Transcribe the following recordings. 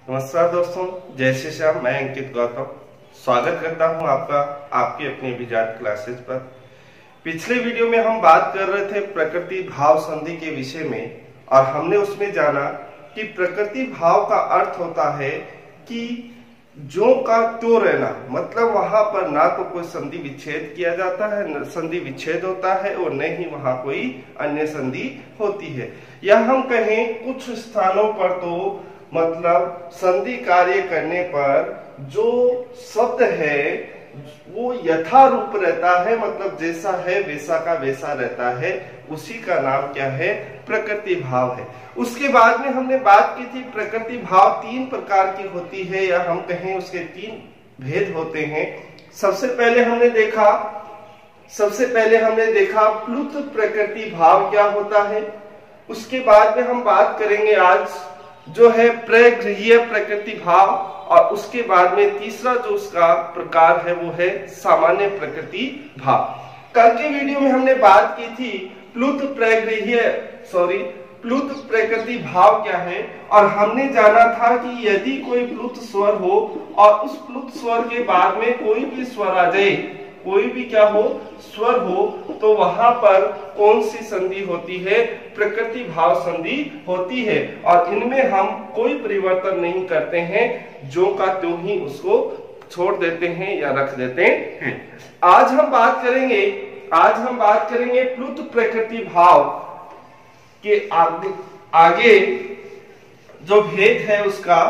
नमस्कार दोस्तों, जय श्री श्याम। मैं अंकित गौतम स्वागत करता हूं आपका आपकी अपनी अभिजात क्लासेस पर। पिछले वीडियो में हम बात कर रहे थे प्रकृति भाव संधि के विषय में और हमने उसमें जाना कि प्रकृति भाव का अर्थ होता है कि जो का त्यों रहना, मतलब वहां पर ना तो कोई संधि विच्छेद किया जाता है, संधि विच्छेद होता है और न ही वहां कोई अन्य संधि होती है। या हम कहें कुछ स्थानों पर तो मतलब संधि कार्य करने पर जो शब्द है वो यथा रूप रहता है, मतलब जैसा है वैसा का वैसा रहता है, उसी का नाम क्या है? प्रकृति भाव है। उसके बाद में हमने बात की थी प्रकृति भाव तीन प्रकार की होती है, या हम कहें उसके तीन भेद होते हैं। सबसे पहले हमने देखा प्लुत प्रकृति भाव क्या होता है। उसके बाद में हम बात करेंगे आज जो है प्रगृह्य प्रकृति भाव, और उसके बाद में तीसरा जो उसका प्रकार है वो है सामान्य प्रकृति भाव। कल के वीडियो में हमने बात की थी प्लुत प्रकृति भाव क्या है, और हमने जाना था कि यदि कोई प्लुत स्वर हो और उस प्लुत स्वर के बाद में कोई भी स्वर आ जाए, कोई भी क्या हो स्वर हो, तो वहां पर कौन सी संधि होती है? प्रकृति भाव संधि होती है। और इनमें हम कोई परिवर्तन नहीं करते हैं, जो का त्यों ही उसको छोड़ देते हैं या रख देते हैं। आज हम बात करेंगे प्लुत प्रकृति भाव के आगे जो भेद है उसका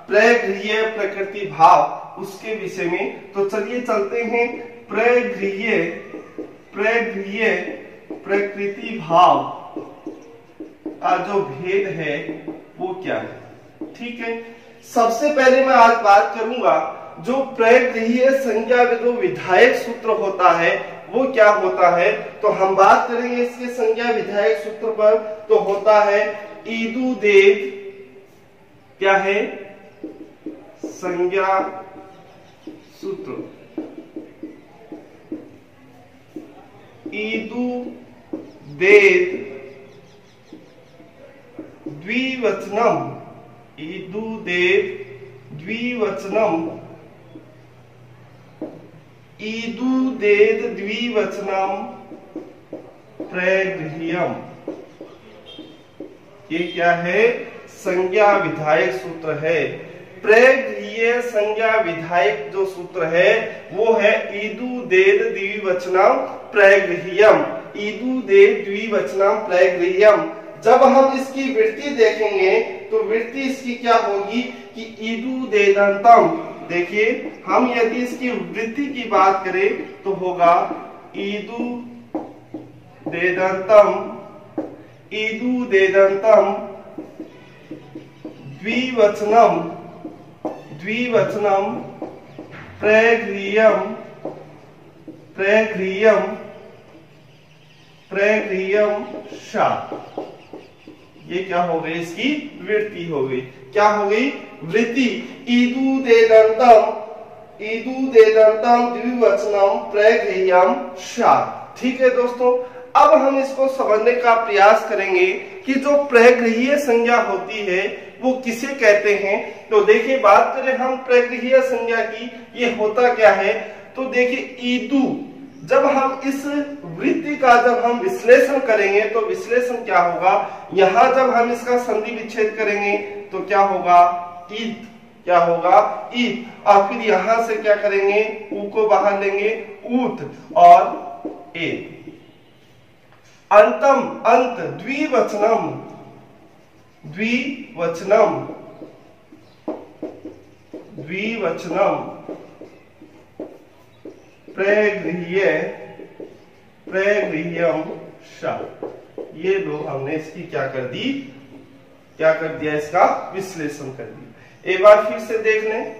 प्रगृह्य प्रकृति भाव, उसके विषय में। तो चलिए चलते हैं प्रगृह्य प्रकृति भाव का जो भेद है वो क्या है। ठीक है, सबसे पहले मैं आज बात करूंगा जो प्रगृह्य संज्ञा जो विधायक सूत्र होता है वो क्या होता है। तो हम बात करेंगे इसके संज्ञा विधायक सूत्र पर। तो होता है ईदु देद, क्या है? संज्ञा सूत्र ईदु देद द्विवचनम, ईदु देद द्विवचनम, ईदु देद द्विवचनम प्रगृह्यम। ये क्या है? संज्ञा विधायक सूत्र है। प्रगृह्य संज्ञा विधायक जो सूत्र है वो है ईदु देद द्विवचनम प्रगृह्यम, ईदु देद द्विवचनम प्रगृह्यम। जब हम इसकी वृत्ति देखेंगे तो वृत्ति इसकी क्या होगी कि ईदु देदंतम। देखिए, हम यदि इसकी वृत्ति की बात करें तो होगा ईदु देदंतम, ईदु देदंतम द्विवचनम, द्विवचनम प्रगृह्यम, प्रगृह्यम, प्रगृह्यम शा। ये क्या हो गई? इसकी वृत्ति हो गई। क्या हो गई? वृत्ति। ईदु देदंतम, ईदु देदंतम द्विवचनम प्रगृह्यम शा। ठीक है दोस्तों, अब हम इसको समझने का प्रयास करेंगे कि जो प्रगृह्य संज्ञा होती है वो किसे कहते हैं। तो देखिए, बात करें हम प्रगृह्य संज्ञा की, ये होता क्या है। तो देखिए, ईदु, जब हम इस वृत्ति का जब हम विश्लेषण करेंगे तो विश्लेषण क्या होगा? यहां जब हम इसका संधि विच्छेद करेंगे तो क्या होगा? ईद, क्या होगा? ईद। और फिर यहां से क्या करेंगे? ऊ को बाहर लेंगे, ऊत और ए। अंतम, अंत, द्विवचनम, द्विवचनम, द्विवचनम प्रगृह्य, प्रगृह्यम शा। ये दो हमने इसकी क्या कर दी? क्या कर दिया? इसका विश्लेषण कर दिया। एक बार फिर से देख लें।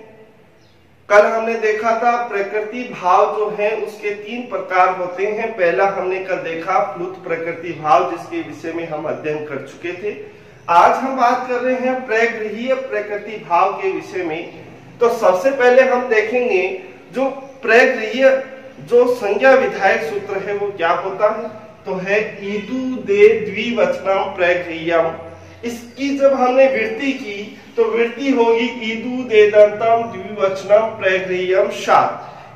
कल हमने देखा था प्रकृति भाव जो है उसके तीन प्रकार होते हैं। पहला हमने कल देखा प्लुत प्रकृति भाव, जिसके विषय में हम अध्ययन कर चुके थे। आज हम बात कर रहे हैं प्रगृह्य प्रकृति भाव के विषय में। तो सबसे पहले हम देखेंगे जो प्रगृह्य जो संज्ञा विधायक सूत्र है वो क्या होता है। तो है ईदु दे द्विवचनम प्रगृह्यम। इसकी जब हमने वृत्ति की तो वृत्ति होगी ईदू देदंतम द्विवचनम प्रगृह्यम शात।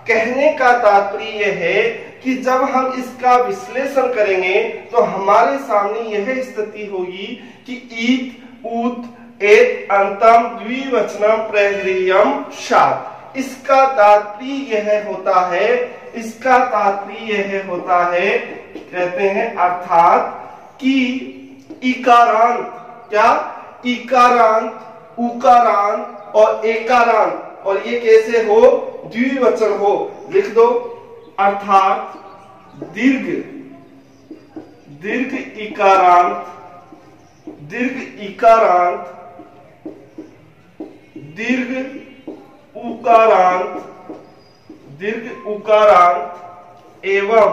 कहने का तात्पर्य यह है कि जब हम इसका विश्लेषण करेंगे तो हमारे सामने यह स्थिति होगी कि ईद ऊत एत अंतम द्विवचनम प्रगृह्यम शात। इसका तात्पर्य यह होता है, इसका तात्पर्य यह होता है, कहते हैं अर्थात कि इकारांत, क्या इकारांत, उकारांत और एकारांत, और ये कैसे हो, द्विवचन हो। लिख दो, अर्थात दीर्घ दीर्घ इकारांत, दीर्घ इकारांत, दीर्घ उकारांत, दीर्घ उकारांत एवं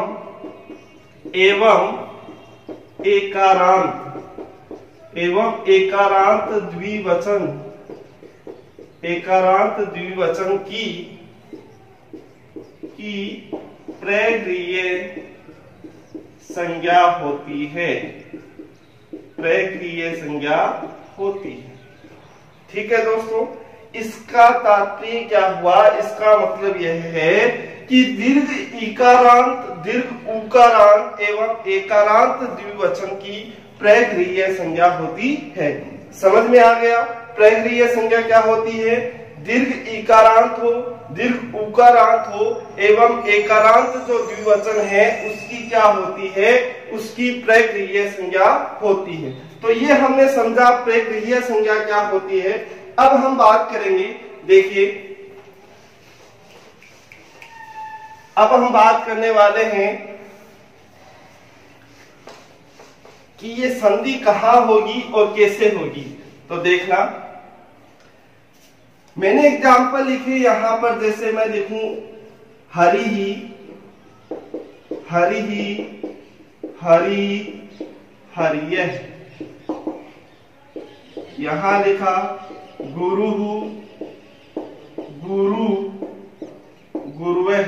एकारांत द्विवचन, एकारांत द्विवचन की प्रगृह्य संज्ञा होती है, प्रगृह्य संज्ञा होती है। ठीक है दोस्तों, इसका तात्पर्य क्या हुआ, इसका मतलब यह है कि दीर्घ इकारांत, दीर्घ उकारांत एवं एकारांत द्विवचन की प्रगृह्य संज्ञा होती है। समझ में आ गया? प्रगृह्य संज्ञा क्या होती है, दीर्घ इकारांत हो, दीर्घ उकारांत हो एवं एकारांत जो द्विवचन है उसकी क्या होती है, उसकी प्रगृह्य संज्ञा होती है। तो ये हमने समझा प्रगृह्य संज्ञा क्या होती है। अब हम बात करेंगे, देखिए अब हम बात करने वाले हैं कि ये संधि कहां होगी और कैसे होगी। तो देखना, मैंने एग्जाम्पल लिखे यहां पर, जैसे मैं लिखूं हरि ही, हरि ही, हरि हरियः, यहां लिखा गुरु, गुरु गुरुवः,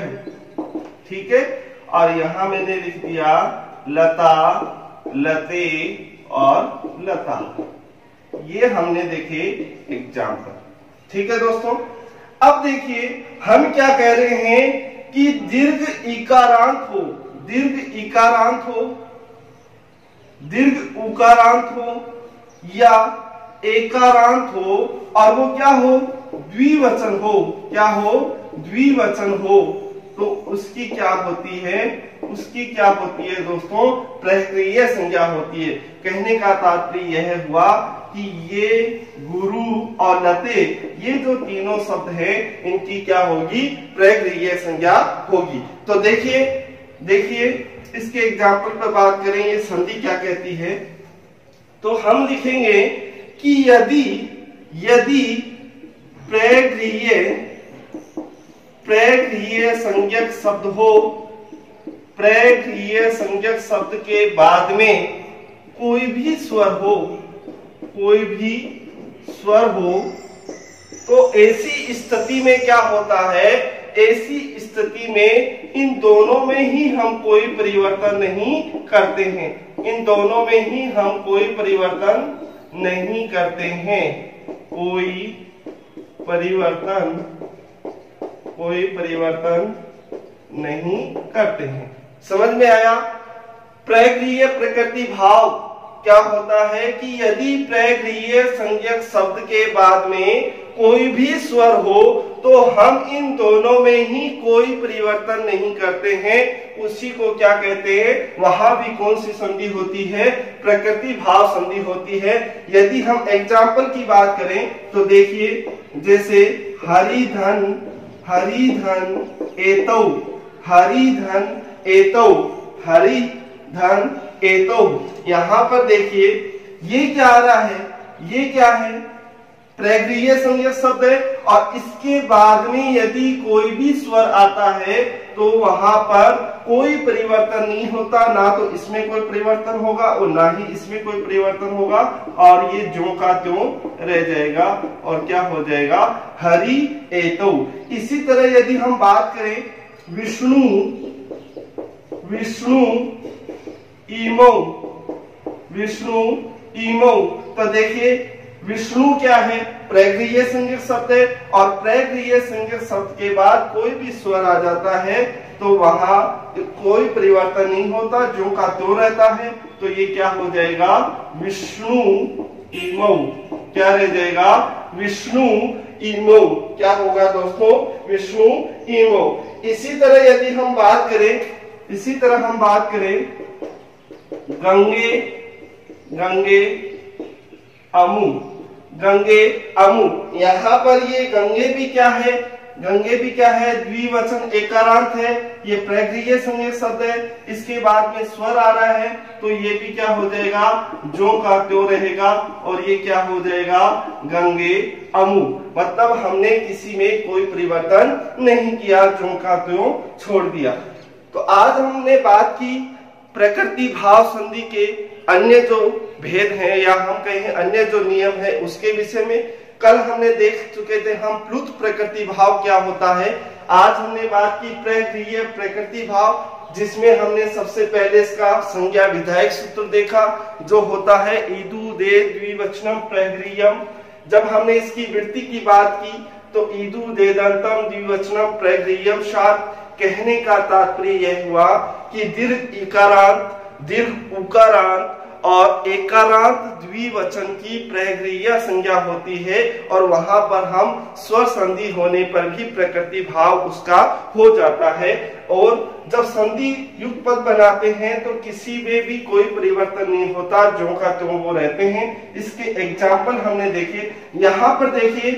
ठीक है। और यहां मैंने लिख दिया लता, लते और लता। ये हमने देखे एग्जाम्पल। ठीक है दोस्तों, अब देखिए हम क्या कह रहे हैं कि दीर्घ इकारांत हो, दीर्घ इकारांत हो, दीर्घ उकारांत हो या एकारांत हो, और वो क्या हो, द्विवचन हो, क्या हो, द्विवचन हो, तो उसकी क्या होती है, उसकी क्या होती है दोस्तों, प्रगृह्य संज्ञा होती है। कहने का तात्पर्य यह हुआ कि ये गुरु और लते, ये जो तीनों शब्द हैं, इनकी क्या होगी, प्रगृह्य संज्ञा होगी। तो देखिए देखिए इसके एग्जाम्पल पर बात करें, ये संधि क्या कहती है। तो हम लिखेंगे कि यदि प्रगृह्य संज्ञक शब्द हो, प्रगृह्य संज्ञक शब्द के बाद में कोई भी स्वर हो, कोई भी स्वर हो, तो ऐसी स्थिति में क्या होता है, ऐसी स्थिति में इन दोनों में ही हम कोई परिवर्तन नहीं करते हैं, इन दोनों में ही हम कोई परिवर्तन नहीं करते हैं, कोई परिवर्तन नहीं करते हैं। समझ में आया? प्रगृह्य प्रकृति भाव क्या होता है कि यदि प्रगृह्य संज्ञक शब्द के बाद में कोई भी स्वर हो तो हम इन दोनों में ही कोई परिवर्तन नहीं करते हैं, उसी को क्या कहते हैं, वहां भी कौन सी संधि होती है, प्रकृति भाव संधि होती है। यदि हम एग्जाम्पल की बात करें तो देखिए, जैसे हरि धन एतौ, हरि धन एतौ, हरि धन एतौ। यहां पर देखिए ये क्या आ रहा है, ये क्या है, प्रगृह्य संज्ञक शब्द है, और इसके बाद में यदि कोई भी स्वर आता है तो वहां पर कोई परिवर्तन नहीं होता, ना तो इसमें कोई परिवर्तन होगा और ना ही इसमें कोई परिवर्तन होगा, और ये ज्यों का त्यों रह जाएगा और क्या हो जाएगा, हरि एतौ। इसी तरह यदि हम बात करें विष्णु इमौ, विष्णु इमौ। तो देखिए विष्णु क्या है, प्रगृह्य संज्ञक शब्द है, और प्रगृह्य संज्ञक शब्द के बाद कोई भी स्वर आ जाता है तो वहां कोई परिवर्तन नहीं होता, जो का त्यों रहता है। तो ये क्या हो जाएगा, विष्णु इमौ। क्या रह जाएगा, विष्णु इमौ। क्या होगा दोस्तों, विष्णु इमौ। इसी तरह यदि हम बात करें गंगे, गंगे अमु, गंगे अमु। यहाँ पर ये गंगे भी क्या है, गंगे भी क्या है, द्विवचन एकारांत है, ये प्रगृह्य संज्ञक शब्द है, इसके बाद में स्वर आ रहा है तो ये भी क्या हो जाएगा, जो का त्यों रहेगा, और ये क्या हो जाएगा, गंगे अमु। मतलब हमने किसी में कोई परिवर्तन नहीं किया, जो का त्यों छोड़ दिया। तो आज हमने बात की प्रकृति भाव संधि के अन्य जो भेद हैं, या हम कहें अन्य जो नियम है उसके विषय में। कल हमने देख चुके थे हम प्लुत प्रकृति भाव क्या होता है। आज हमने बात की प्रगृह्य प्रकृति भाव, जिसमें हमने सबसे पहले इसका संज्ञा विधायक सूत्र देखा, जो होता है ईदु दे द्विवचनम प्रगृह्यम। जब हमने इसकी वृत्ति की बात की तो ईदु दे दंतम द्विवचनम प्रगृह्यम साथ। कहने का तात्पर्य यह हुआ कि दीर्घ इकारांत, दीर्घ उकारांत और एकारांत द्विवचन की प्रगृह्य संज्ञा होती है, और वहां पर हम स्वर संधि होने पर भी प्रकृति भाव उसका हो जाता है। और जब संधि युक्त पद बनाते हैं तो किसी में भी कोई परिवर्तन नहीं होता, जो का त्यों वो रहते हैं। इसके एग्जाम्पल हमने देखे। यहाँ पर देखिए,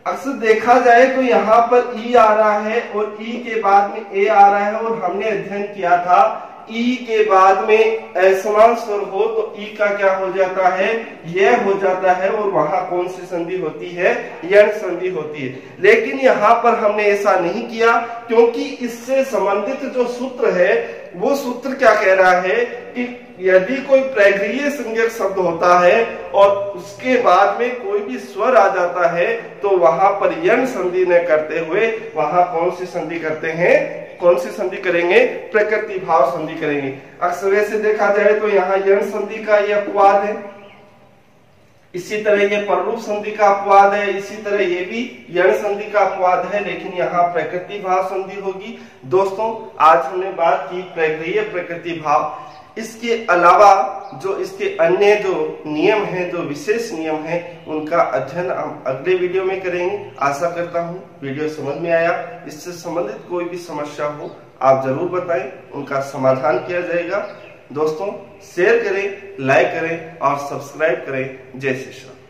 अक्सर देखा जाए तो यहाँ पर ई आ रहा है और ई के बाद में ए आ रहा है, और हमने अध्ययन किया था ई के बाद में असमान स्वर हो तो ई का क्या हो जाता है, यह हो जाता है, और वहां कौन सी संधि होती है, यण संधि होती है। लेकिन यहाँ पर हमने ऐसा नहीं किया, क्योंकि इससे संबंधित जो सूत्र है वो सूत्र क्या कह रहा है कि यदि कोई प्रगृह्य संज्ञक शब्द होता है और उसके बाद में कोई भी स्वर आ जाता है तो वहां पर यण संधि न करते हुए वहां कौन सी संधि करते हैं, कौन सी संधि करेंगे, प्रकृति भाव संधि करेंगे। अक्सर वैसे देखा जाए तो यहाँ यण संधि का यह अपवाद है, इसी तरह ये पररूप संधि का अपवाद है, इसी तरह ये भी यण संधि का अपवाद है, लेकिन यहाँ प्रकृति भाव संधि होगी। दोस्तों आज हमने बात की प्रगृह्य प्रकृति भाव। इसके अलावा जो इसके अन्य जो नियम हैं, जो विशेष नियम हैं, उनका अध्ययन हम अगले वीडियो में करेंगे। आशा करता हूँ वीडियो समझ में आया। इससे संबंधित कोई भी समस्या हो आप जरूर बताएं, उनका समाधान किया जाएगा। दोस्तों शेयर करें, लाइक करें और सब्सक्राइब करें। जय श्री राम।